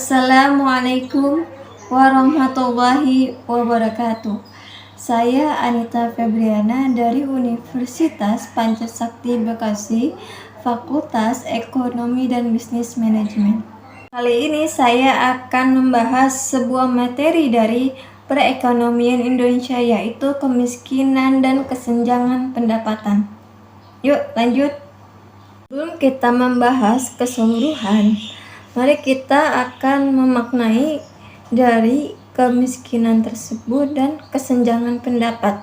Assalamualaikum warahmatullahi wabarakatuh. Saya Anita Febriana dari Universitas Pancasakti Bekasi, Fakultas Ekonomi dan Bisnis Manajemen. Kali ini saya akan membahas sebuah materi dari perekonomian Indonesia, yaitu kemiskinan dan kesenjangan pendapatan. Yuk lanjut. Sebelum kita membahas keseluruhan, mari kita akan memaknai dari kemiskinan tersebut dan kesenjangan pendapat.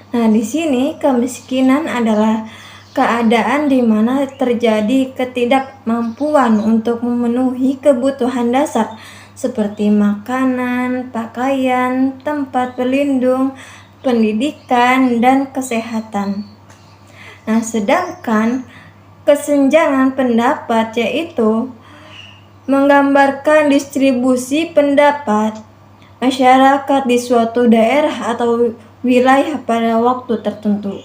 Nah, di sini kemiskinan adalah keadaan di mana terjadi ketidakmampuan untuk memenuhi kebutuhan dasar seperti makanan, pakaian, tempat berlindung, pendidikan, dan kesehatan. Nah, sedangkan kesenjangan pendapat yaitu menggambarkan distribusi pendapat masyarakat di suatu daerah atau wilayah pada waktu tertentu.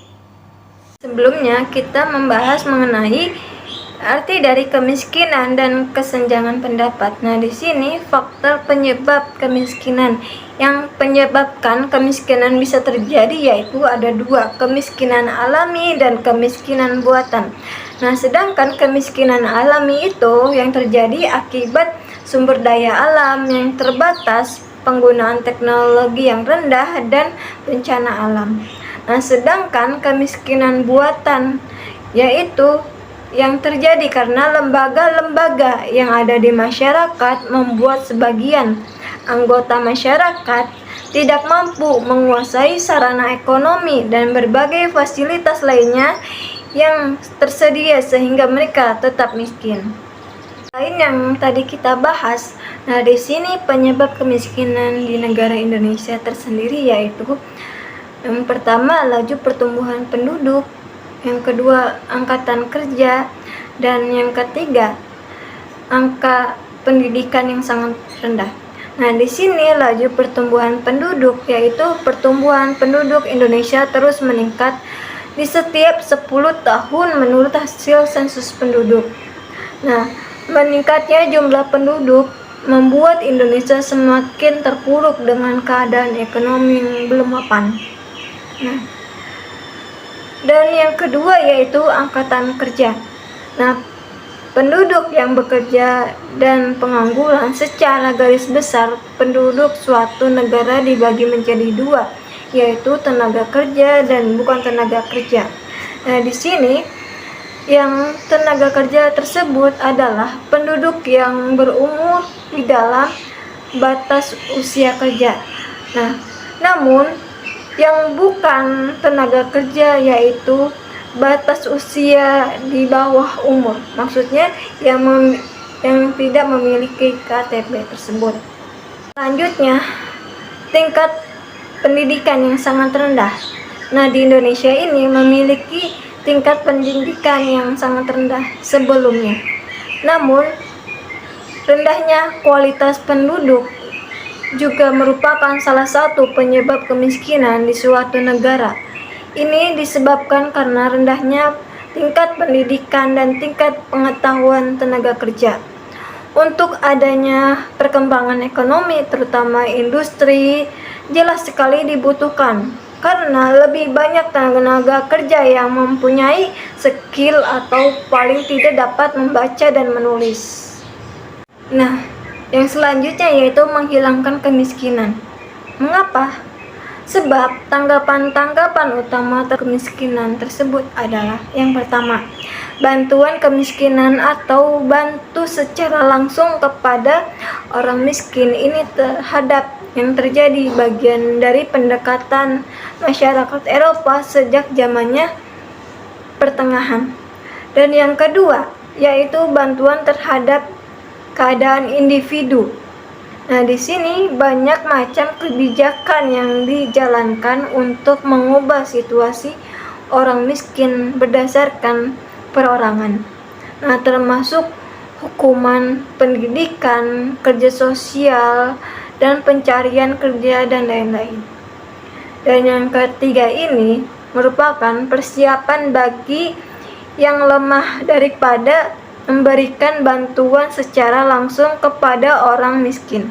Sebelumnya kita membahas mengenai arti dari kemiskinan dan kesenjangan pendapat. Nah, di sini faktor penyebab kemiskinan yang menyebabkan kemiskinan bisa terjadi yaitu ada dua, kemiskinan alami dan kemiskinan buatan. Nah, sedangkan kemiskinan alami itu yang terjadi akibat sumber daya alam yang terbatas, penggunaan teknologi yang rendah, dan bencana alam. Nah, sedangkan kemiskinan buatan yaitu yang terjadi karena lembaga-lembaga yang ada di masyarakat membuat sebagian anggota masyarakat tidak mampu menguasai sarana ekonomi dan berbagai fasilitas lainnya yang tersedia sehingga mereka tetap miskin. Lain yang tadi kita bahas, nah di sini penyebab kemiskinan di negara Indonesia tersendiri yaitu yang pertama laju pertumbuhan penduduk, yang kedua angkatan kerja, dan yang ketiga angka pendidikan yang sangat rendah. Nah, di sini laju pertumbuhan penduduk yaitu pertumbuhan penduduk Indonesia terus meningkat di setiap 10 tahun menurut hasil sensus penduduk. Nah, meningkatnya jumlah penduduk membuat Indonesia semakin terpuruk dengan keadaan ekonomi yang belum mapan. Nah, dan yang kedua yaitu angkatan kerja. Nah, penduduk yang bekerja dan pengangguran secara garis besar penduduk suatu negara dibagi menjadi dua, yaitu tenaga kerja dan bukan tenaga kerja. Nah, di sini yang tenaga kerja tersebut adalah penduduk yang berumur di dalam batas usia kerja. Nah, namun yang bukan tenaga kerja yaitu batas usia di bawah umur, maksudnya yang tidak memiliki KTP tersebut. Selanjutnya, tingkat pendidikan yang sangat rendah. Nah, di Indonesia ini memiliki tingkat pendidikan yang sangat rendah sebelumnya. Namun, rendahnya kualitas penduduk juga merupakan salah satu penyebab kemiskinan di suatu negara. Ini disebabkan karena rendahnya tingkat pendidikan dan tingkat pengetahuan tenaga kerja. Untuk adanya perkembangan ekonomi, terutama industri, jelas sekali dibutuhkan karena lebih banyak tenaga kerja yang mempunyai skill atau paling tidak dapat membaca dan menulis. Nah, yang selanjutnya yaitu menghilangkan kemiskinan. Mengapa? Sebab tanggapan-tanggapan utama kemiskinan tersebut adalah yang pertama, bantuan kemiskinan atau bantu secara langsung kepada orang miskin ini terhadap yang terjadi bagian dari pendekatan masyarakat Eropa sejak zamannya pertengahan. Dan yang kedua, yaitu bantuan terhadap keadaan individu. Nah, di sini banyak macam kebijakan yang dijalankan untuk mengubah situasi orang miskin berdasarkan perorangan. Nah, termasuk hukuman, pendidikan, kerja sosial, dan pencarian kerja dan lain-lain. Dan yang ketiga ini merupakan persiapan bagi yang lemah daripada memberikan bantuan secara langsung kepada orang miskin.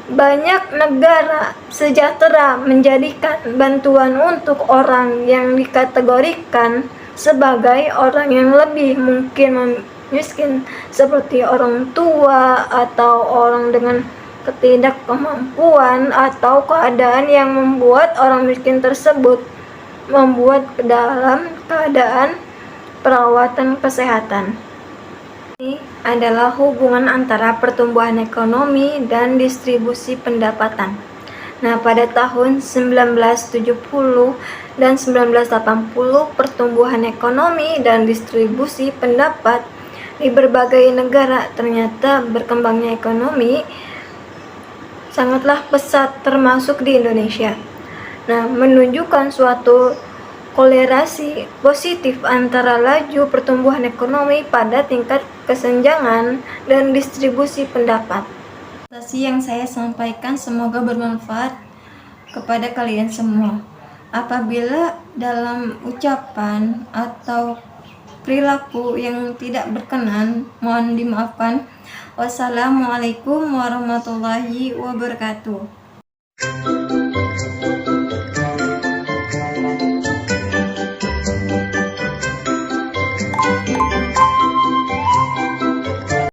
Banyak negara sejahtera menjadikan bantuan untuk orang yang dikategorikan sebagai orang yang lebih mungkin miskin, seperti orang tua atau orang dengan ketidakmampuan atau keadaan yang membuat orang miskin tersebut membuat dalam keadaan perawatan kesehatan. Ini adalah hubungan antara pertumbuhan ekonomi dan distribusi pendapatan. Nah, pada tahun 1970 dan 1980, pertumbuhan ekonomi dan distribusi pendapat di berbagai negara ternyata berkembangnya ekonomi sangatlah pesat, termasuk di Indonesia. Nah, menunjukkan suatu kolerasi positif antara laju pertumbuhan ekonomi pada tingkat kesenjangan dan distribusi pendapat. Yang saya sampaikan semoga bermanfaat kepada kalian semua. Apabila dalam ucapan atau perilaku yang tidak berkenan, mohon dimaafkan. Wassalamualaikum warahmatullahi wabarakatuh.